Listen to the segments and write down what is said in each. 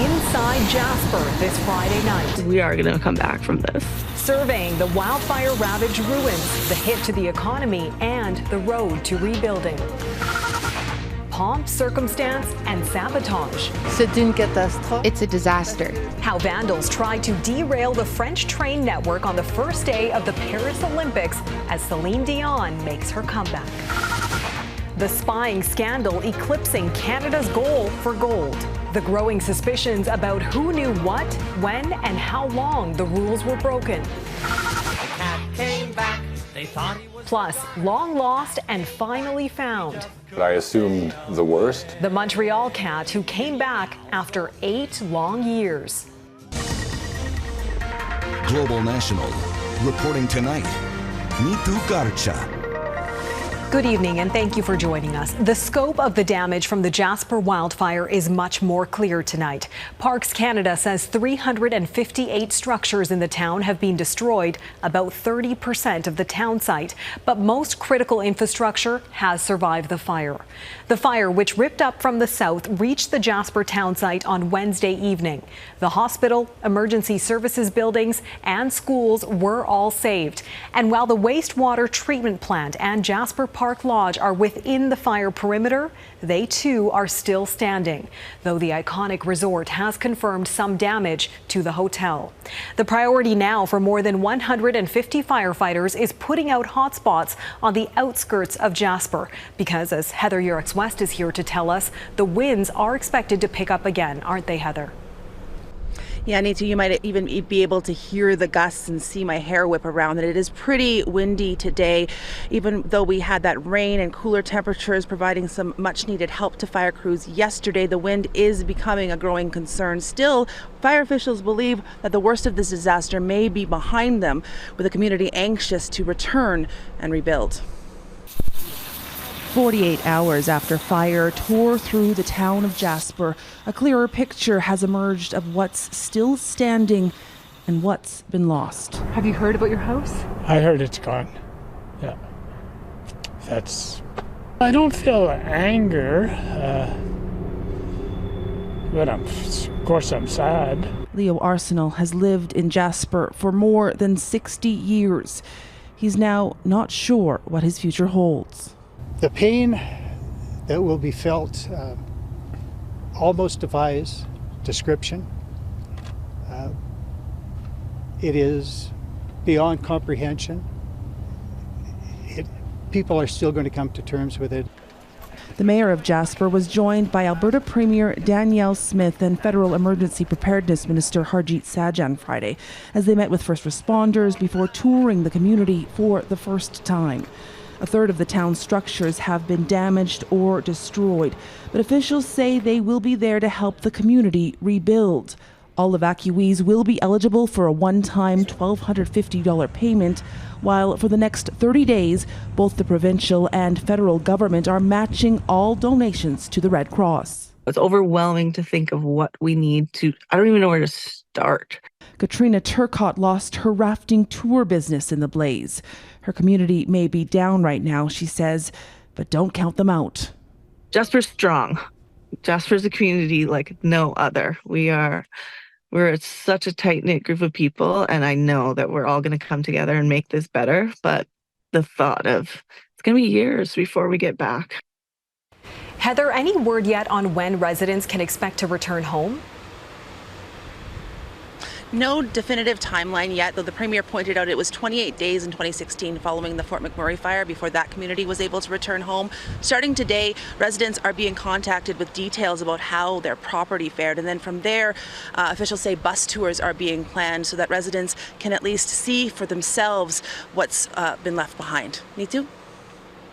inside Jasper this Friday night. We are going to come back from this. Surveying the wildfire-ravaged ruins, the hit to the economy, and the road to rebuilding. Pomp, circumstance, and sabotage. C'est une catastrophe. It's a disaster. How vandals tried to derail the French train network on the first day of the Paris Olympics as Celine Dion makes her comeback. The spying scandal eclipsing Canada's goal for gold. The growing suspicions about who knew what, when, and how long the rules were broken. The cat came back. They thought he was... Plus, long lost and finally found. I assumed the worst. The Montreal cat who came back after 8 long years. Global National, reporting tonight, Nitu Garcha. Good evening and thank you for joining us. The scope of the damage from the Jasper wildfire is much more clear tonight. Parks Canada says 358 structures in the town have been destroyed, about 30% of the town site, but most critical infrastructure has survived the fire. The fire, which ripped up from the south, reached the Jasper town site on Wednesday evening. The hospital, emergency services buildings, and schools were all saved. And while the wastewater treatment plant and Jasper Park Lodge are within the fire perimeter, they too are still standing, though the iconic resort has confirmed some damage to the hotel. The priority now for more than 150 firefighters is putting out hotspots on the outskirts of Jasper, because as Heather Yourex-West is here to tell us, the winds are expected to pick up again, aren't they, Heather? Yeah, Nitu, you might even be able to hear the gusts and see my hair whip around. And it is pretty windy today, even though we had that rain and cooler temperatures providing some much needed help to fire crews yesterday. The wind is becoming a growing concern. Still, fire officials believe that the worst of this disaster may be behind them, with the community anxious to return and rebuild. 48 hours after fire tore through the town of Jasper, a clearer picture has emerged of what's still standing and what's been lost. Have you heard about your house? I heard it's gone. Yeah. I don't feel anger, but of course I'm sad. Leo Arsenal has lived in Jasper for more than 60 years. He's now not sure what his future holds. The pain that will be felt almost defies description. It is beyond comprehension. People are still going to come to terms with it. The mayor of Jasper was joined by Alberta Premier Danielle Smith and Federal Emergency Preparedness Minister Harjit Sajjan Friday, as they met with first responders before touring the community for the first time. A third of the town's structures have been damaged or destroyed, but officials say they will be there to help the community rebuild. All evacuees will be eligible for a one-time $1,250 payment, while for the next 30 days, both the provincial and federal government are matching all donations to the Red Cross. It's overwhelming to think of what we need to, I don't even know where to start. Katrina Turcott lost her rafting tour business in the blaze. Her community may be down right now, she says, but don't count them out. Jasper's strong. Jasper's a community like no other. We're such a tight-knit group of people, and I know that we're all going to come together and make this better, but the thought of it's going to be years before we get back. Heather, any word yet on when residents can expect to return home? No definitive timeline yet, though the Premier pointed out it was 28 days in 2016 following the Fort McMurray fire before that community was able to return home. Starting today, residents are being contacted with details about how their property fared, and then from there, officials say bus tours are being planned so that residents can at least see for themselves what's been left behind. Nitu?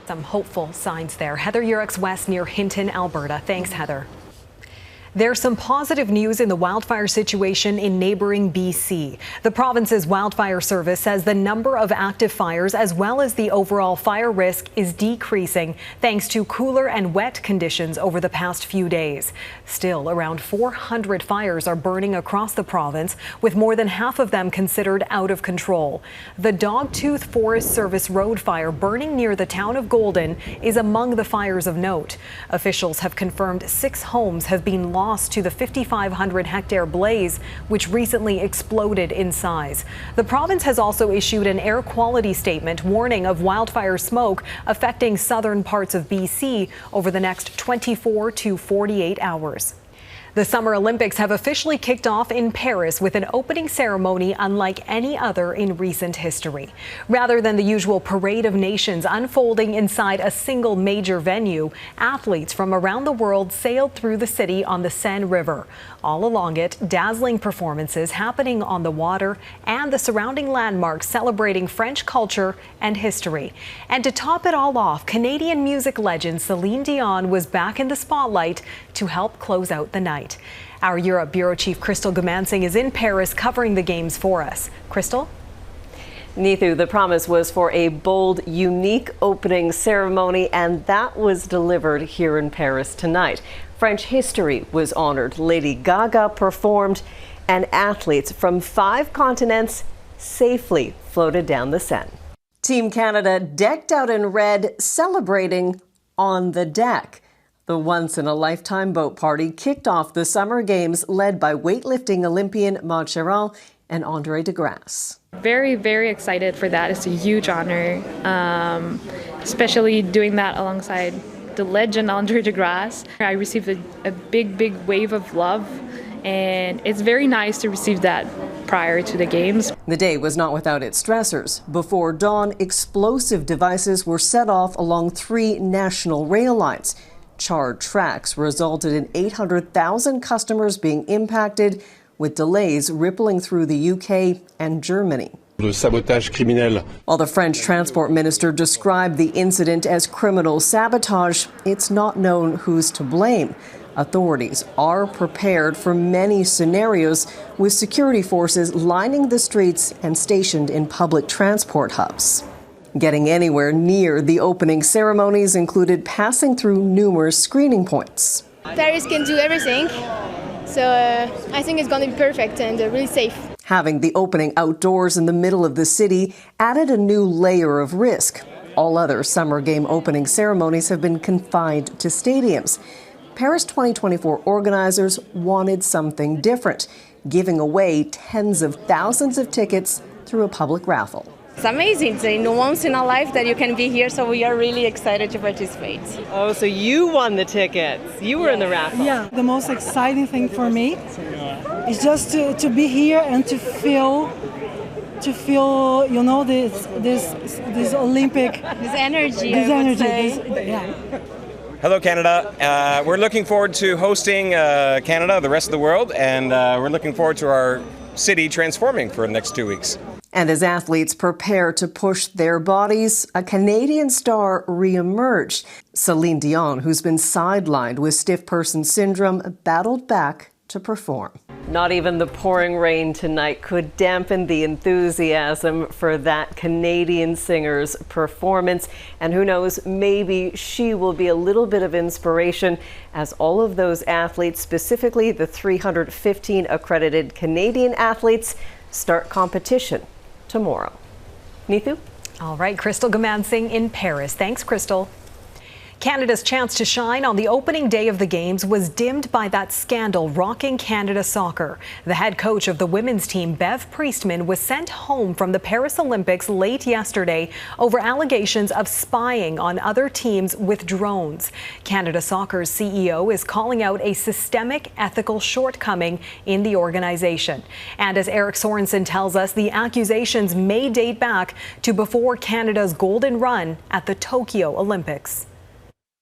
Some hopeful signs there. Heather Yourex-West near Hinton, Alberta. Thanks, Heather. There's some positive news in the wildfire situation in neighboring BC. The province's wildfire service says the number of active fires as well as the overall fire risk is decreasing thanks to cooler and wet conditions over the past few days. Still, around 400 fires are burning across the province, with more than half of them considered out of control. The Dogtooth Forest Service road fire burning near the town of Golden is among the fires of note. Officials have confirmed 6 homes have been loss to the 5,500-hectare blaze, which recently exploded in size. The province has also issued an air quality statement warning of wildfire smoke affecting southern parts of BC over the next 24 to 48 hours. The Summer Olympics have officially kicked off in Paris with an opening ceremony unlike any other in recent history. Rather than the usual parade of nations unfolding inside a single major venue, athletes from around the world sailed through the city on the Seine River. All along it, dazzling performances happening on the water and the surrounding landmarks celebrating French culture and history. And to top it all off, Canadian music legend Celine Dion was back in the spotlight to help close out the night. Our Europe Bureau Chief Crystal Goomansingh is in Paris covering the games for us. Crystal? Neithu, the promise was for a bold, unique opening ceremony, and that was delivered here in Paris tonight. French history was honored, Lady Gaga performed, and athletes from 5 continents safely floated down the Seine. Team Canada decked out in red, celebrating on the deck. The once-in-a-lifetime boat party kicked off the Summer Games led by weightlifting Olympian Maud Cheron and Andre de Grasse. Very, very excited for that. It's a huge honor, especially doing that alongside the legend Andre de Grasse. I received a big wave of love, and it's very nice to receive that prior to the games. The day was not without its stressors. Before dawn, explosive devices were set off along 3 national rail lines. Charred tracks resulted in 800,000 customers being impacted, with delays rippling through the UK and Germany. While the French transport minister described the incident as criminal sabotage, it's not known who's to blame. Authorities are prepared for many scenarios, with security forces lining the streets and stationed in public transport hubs. Getting anywhere near the opening ceremonies included passing through numerous screening points. Paris can do everything, so I think it's going to be perfect and really safe. Having the opening outdoors in the middle of the city added a new layer of risk. All other Summer Game opening ceremonies have been confined to stadiums. Paris 2024 organizers wanted something different, giving away tens of thousands of tickets through a public raffle. It's amazing. It's once in a life that you can be here, so we are really excited to participate. Oh, so you won the tickets. You were in the raffle. Yeah, the most exciting thing for me is just to be here and to feel, you know, this Olympic, this energy. Hello, Canada. We're looking forward to hosting Canada, the rest of the world, and we're looking forward to our city transforming for the next 2 weeks. And as athletes prepare to push their bodies, a Canadian star re-emerged. Celine Dion, who's been sidelined with stiff person syndrome, battled back to perform. Not even the pouring rain tonight could dampen the enthusiasm for that Canadian singer's performance. And who knows, maybe she will be a little bit of inspiration as all of those athletes, specifically the 315 accredited Canadian athletes, start competition tomorrow. Neithu? All right, Crystal Goomansingh in Paris. Thanks, Crystal. Canada's chance to shine on the opening day of the Games was dimmed by that scandal rocking Canada soccer. The head coach of the women's team, Bev Priestman, was sent home from the Paris Olympics late yesterday over allegations of spying on other teams with drones. Canada Soccer's CEO is calling out a systemic ethical shortcoming in the organization. And as Eric Sorensen tells us, the accusations may date back to before Canada's golden run at the Tokyo Olympics.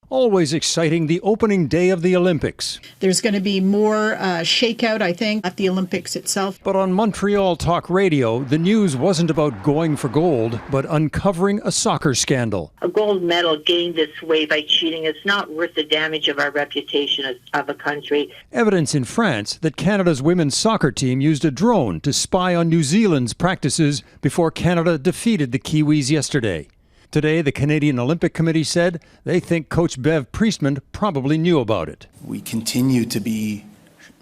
Always exciting, the opening day of the Olympics. There's going to be more shakeout, I think, at the Olympics itself. But on Montreal Talk Radio, the news wasn't about going for gold, but uncovering a soccer scandal. A gold medal gained this way by cheating is not worth the damage of our reputation of a country. Evidence in France that Canada's women's soccer team used a drone to spy on New Zealand's practices before Canada defeated the Kiwis yesterday. Today, the Canadian Olympic Committee said they think Coach Bev Priestman probably knew about it. We continue to be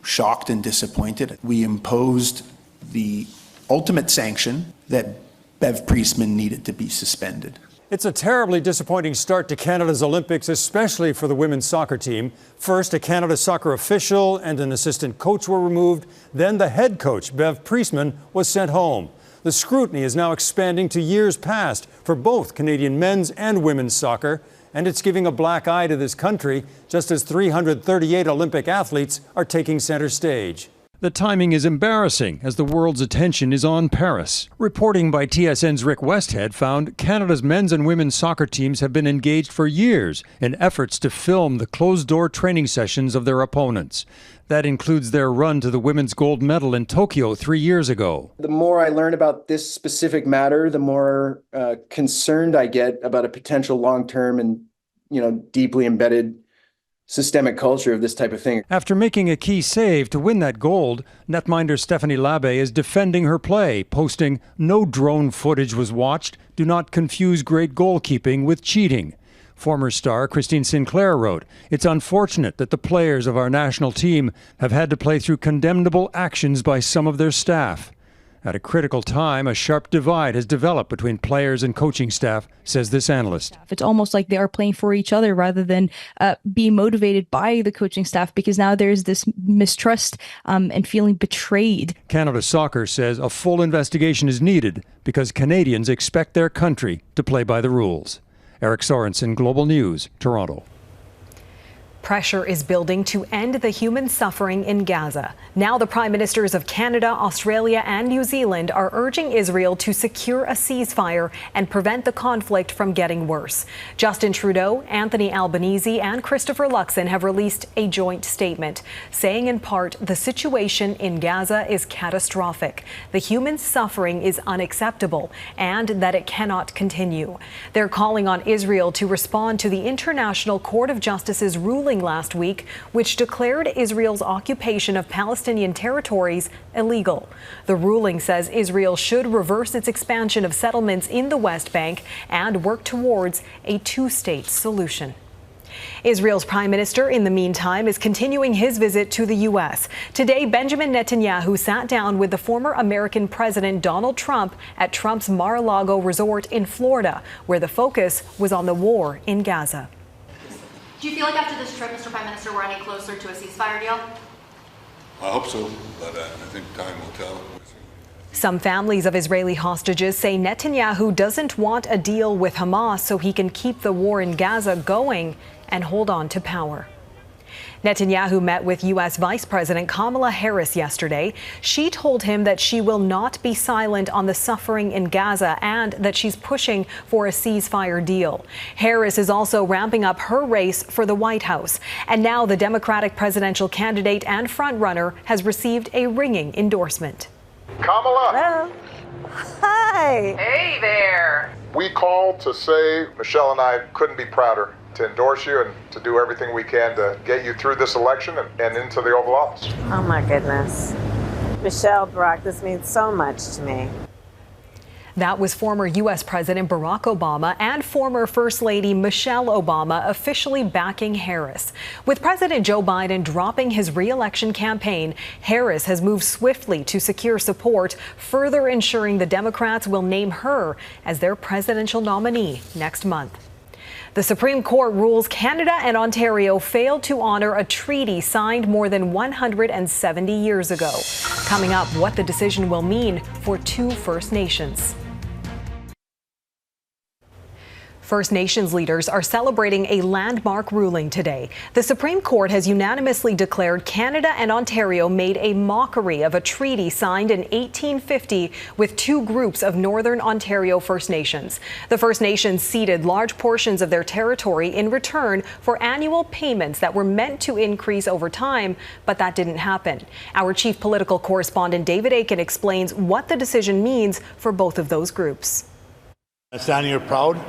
shocked and disappointed. We imposed the ultimate sanction that Bev Priestman needed to be suspended. It's a terribly disappointing start to Canada's Olympics, especially for the women's soccer team. First, a Canada soccer official and an assistant coach were removed. Then the head coach, Bev Priestman, was sent home. The scrutiny is now expanding to years past for both Canadian men's and women's soccer. And it's giving a black eye to this country, just as 338 Olympic athletes are taking center stage. The timing is embarrassing as the world's attention is on Paris. Reporting by TSN's Rick Westhead found Canada's men's and women's soccer teams have been engaged for years in efforts to film the closed-door training sessions of their opponents. That includes their run to the women's gold medal in Tokyo 3 years ago. The more I learn about this specific matter, the more concerned I get about a potential long-term and, deeply embedded systemic culture of this type of thing. After making a key save to win that gold, netminder Stephanie Labbe is defending her play, posting, "No drone footage was watched. Do not confuse great goalkeeping with cheating." Former star Christine Sinclair wrote, "It's unfortunate that the players of our national team have had to play through condemnable actions by some of their staff." At a critical time, a sharp divide has developed between players and coaching staff, says this analyst. It's almost like they are playing for each other rather than being motivated by the coaching staff, because now there's this mistrust and feeling betrayed. Canada Soccer says a full investigation is needed because Canadians expect their country to play by the rules. Eric Sorensen, Global News, Toronto. Pressure is building to end the human suffering in Gaza. Now the prime ministers of Canada, Australia and New Zealand are urging Israel to secure a ceasefire and prevent the conflict from getting worse. Justin Trudeau, Anthony Albanese and Christopher Luxon have released a joint statement, saying in part the situation in Gaza is catastrophic. The human suffering is unacceptable and that it cannot continue. They're calling on Israel to respond to the International Court of Justice's ruling last week, which declared Israel's occupation of Palestinian territories illegal. The ruling says Israel should reverse its expansion of settlements in the West Bank and work towards a two-state solution. Israel's prime minister, in the meantime, is continuing his visit to the U.S. Today, Benjamin Netanyahu sat down with the former American President Donald Trump at Trump's Mar-a-Lago resort in Florida, where the focus was on the war in Gaza. Do you feel like after this trip, Mr. Prime Minister, we're any closer to a ceasefire deal? I hope so, but I think time will tell. Some families of Israeli hostages say Netanyahu doesn't want a deal with Hamas so he can keep the war in Gaza going and hold on to power. Netanyahu met with U.S. Vice President Kamala Harris yesterday. She told him that she will not be silent on the suffering in Gaza and that she's pushing for a ceasefire deal. Harris is also ramping up her race for the White House. And now the Democratic presidential candidate and frontrunner has received a ringing endorsement. Kamala. Hello. Hi. Hey there. We called to say Michelle and I couldn't be prouder to endorse you and to do everything we can to get you through this election and into the Oval Office. Oh my goodness. Michelle, Barack, this means so much to me. That was former U.S. President Barack Obama and former First Lady Michelle Obama officially backing Harris. With President Joe Biden dropping his re-election campaign, Harris has moved swiftly to secure support, further ensuring the Democrats will name her as their presidential nominee next month. The Supreme Court rules Canada and Ontario failed to honor a treaty signed more than 170 years ago. Coming up, what the decision will mean for two First Nations. First Nations leaders are celebrating a landmark ruling today. The Supreme Court has unanimously declared Canada and Ontario made a mockery of a treaty signed in 1850 with two groups of Northern Ontario First Nations. The First Nations ceded large portions of their territory in return for annual payments that were meant to increase over time, but that didn't happen. Our chief political correspondent David Aiken explains what the decision means for both of those groups. I'm standing here proud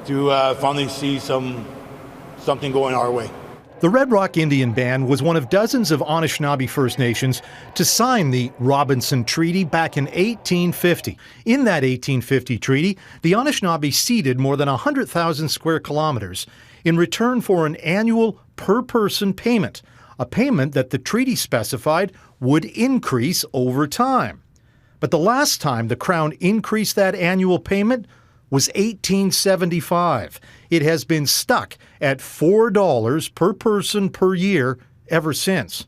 to finally see something going our way. The Red Rock Indian Band was one of dozens of Anishinaabe First Nations to sign the Robinson Treaty back in 1850. In that 1850 treaty, the Anishinaabe ceded more than 100,000 square kilometers in return for an annual per-person payment, a payment that the treaty specified would increase over time. But the last time the Crown increased that annual payment was $18.75. It has been stuck at $4 per person per year ever since.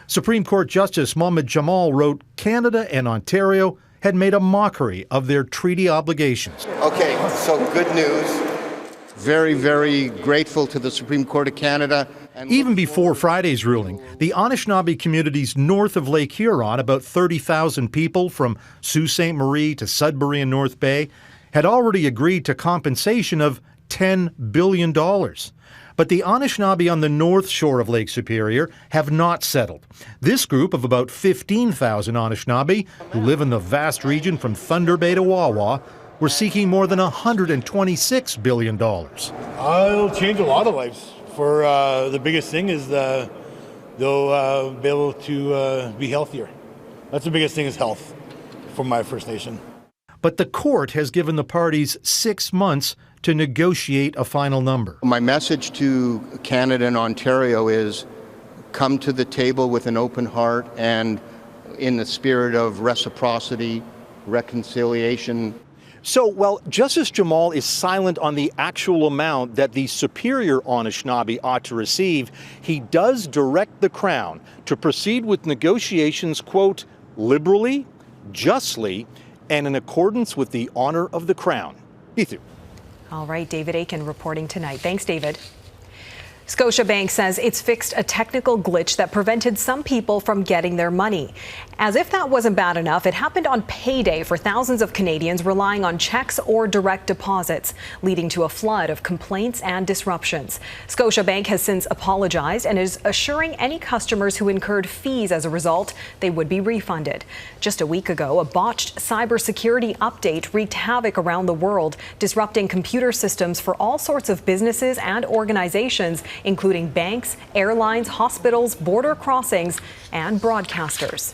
Supreme Court Justice Mohammed Jamal wrote Canada and Ontario had made a mockery of their treaty obligations. Okay, so good news. Very, very grateful to the Supreme Court of Canada. Even before Friday's ruling, the Anishinaabe communities north of Lake Huron, about 30,000 people from Sault Ste. Marie to Sudbury and North Bay, had already agreed to compensation of $10 billion. But the Anishinaabe on the north shore of Lake Superior have not settled. This group of about 15,000 Anishinaabe, who live in the vast region from Thunder Bay to Wawa, were seeking more than $126 billion. It'll change a lot of lives. For the biggest thing is they'll be able to be healthier. That's the biggest thing, is health for my First Nation. But the court has given the parties 6 months to negotiate a final number. My message to Canada and Ontario is come to the table with an open heart and in the spirit of reciprocity, reconciliation. So while Justice Jamal is silent on the actual amount that the superior Anishinaabe ought to receive, he does direct the Crown to proceed with negotiations, quote, liberally, justly, and in accordance with the honor of the Crown. Ethu. All right, David Aiken reporting tonight. Thanks, David. Scotiabank says it's fixed a technical glitch that prevented some people from getting their money. As if that wasn't bad enough, it happened on payday for thousands of Canadians relying on checks or direct deposits, leading to a flood of complaints and disruptions. Scotiabank has since apologized and is assuring any customers who incurred fees as a result they would be refunded. Just a week ago, a botched cybersecurity update wreaked havoc around the world, disrupting computer systems for all sorts of businesses and organizations, including banks, airlines, hospitals, border crossings, and broadcasters.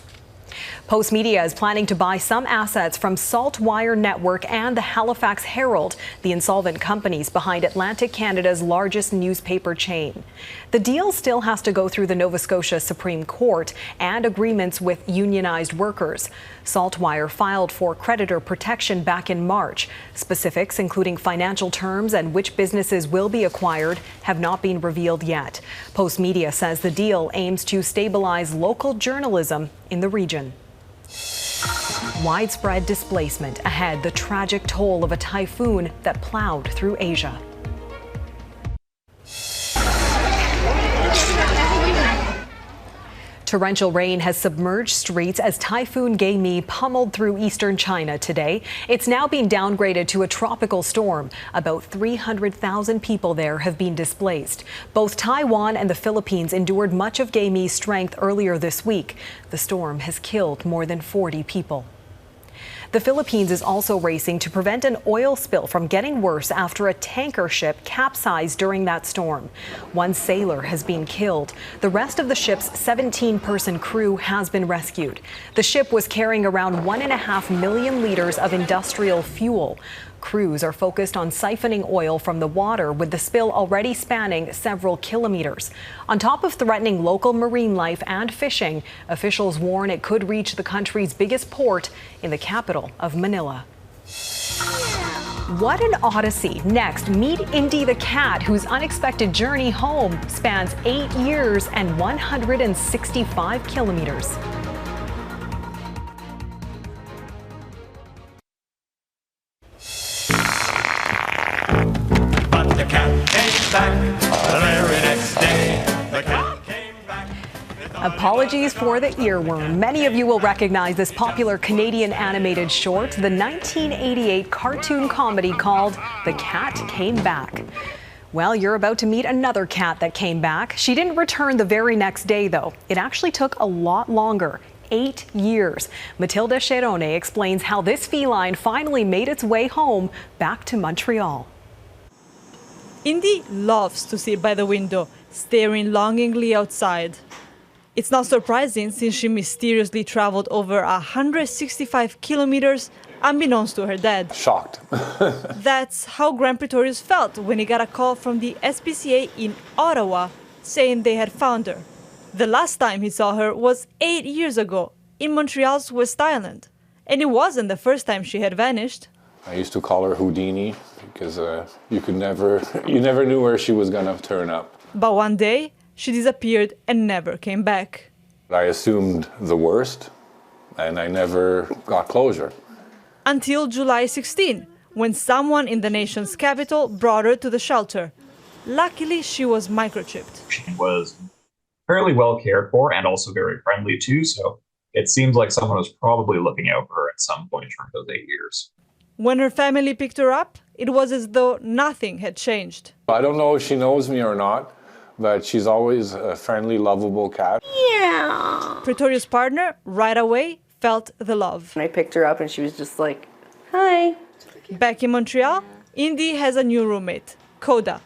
Postmedia is planning to buy some assets from Saltwire Network and the Halifax Herald, the insolvent companies behind Atlantic Canada's largest newspaper chain. The deal still has to go through the Nova Scotia Supreme Court and agreements with unionized workers. Saltwire filed for creditor protection back in March. Specifics, including financial terms and which businesses will be acquired, have not been revealed yet. Postmedia says the deal aims to stabilize local journalism in the region. Widespread displacement ahead, the tragic toll of a typhoon that plowed through Asia. Torrential rain has submerged streets as Typhoon Gaimi pummeled through eastern China today. It's now been downgraded to a tropical storm. About 300,000 people there have been displaced. Both Taiwan and the Philippines endured much of Gaimi's strength earlier this week. The storm has killed more than 40 people. The Philippines is also racing to prevent an oil spill from getting worse after a tanker ship capsized during that storm. One sailor has been killed. The rest of the ship's 17-person crew has been rescued. The ship was carrying around 1.5 million liters of industrial fuel. Crews are focused on siphoning oil from the water, with the spill already spanning several kilometers. On top of threatening local marine life and fishing, officials warn it could reach the country's biggest port in the capital of Manila. What an odyssey. Next, meet Indy the cat, whose unexpected journey home spans 8 years and 165 kilometers. The cat came back the very next day. The cat came back. Apologies for the earworm. Many of you will recognize this popular Canadian animated short, the 1988 cartoon comedy called The Cat Came Back. Well, you're about to meet another cat that came back. She didn't return the very next day, though. It actually took a lot longer. 8 years. Matilda Cherone explains how this feline finally made its way home back to Montreal. Indy loves to sit by the window, staring longingly outside. It's not surprising since she mysteriously traveled over 165 kilometers unbeknownst to her dad. Shocked. That's how Grand Pretorius felt when he got a call from the SPCA in Ottawa saying they had found her. The last time he saw her was 8 years ago in Montreal's West Island. And it wasn't the first time she had vanished. I used to call her Houdini because you never knew where she was gonna turn up. But one day, she disappeared and never came back. I assumed the worst, and I never got closure. Until July 16, when someone in the nation's capital brought her to the shelter. Luckily, she was microchipped. She was fairly well cared for and also very friendly too, so it seems like someone was probably looking out for her at some point during those 8 years. When her family picked her up, it was as though nothing had changed. I don't know if she knows me or not, but she's always a friendly, lovable cat. Yeah. Pretorius' partner, right away, felt the love. I picked her up and she was just like, hi. Back in Montreal, Indy has a new roommate, Coda.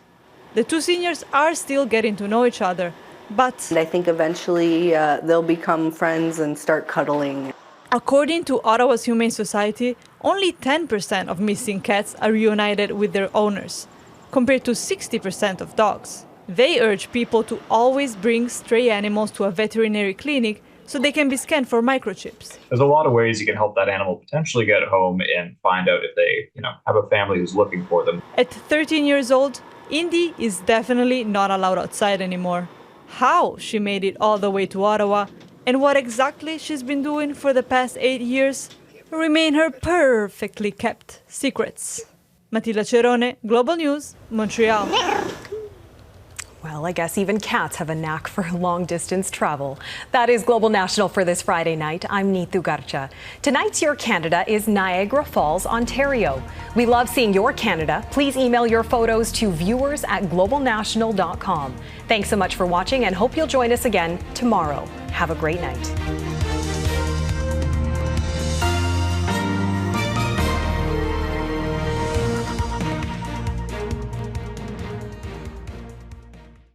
The two seniors are still getting to know each other, but I think eventually they'll become friends and start cuddling. According to Ottawa's Humane Society, only 10% of missing cats are reunited with their owners, compared to 60% of dogs. They urge people to always bring stray animals to a veterinary clinic so they can be scanned for microchips. There's a lot of ways you can help that animal potentially get home and find out if they, have a family who's looking for them. At 13 years old, Indy is definitely not allowed outside anymore. How she made it all the way to Ottawa and what exactly she's been doing for the past 8 years remain her perfectly kept secrets. Matilda Cerone, Global News, Montreal. Well, I guess even cats have a knack for long-distance travel. That is Global National for this Friday night. I'm Neetu Garcha. Tonight's Your Canada is Niagara Falls, Ontario. We love seeing your Canada. Please email your photos to viewers@globalnational.com. Thanks so much for watching and hope you'll join us again tomorrow. Have a great night.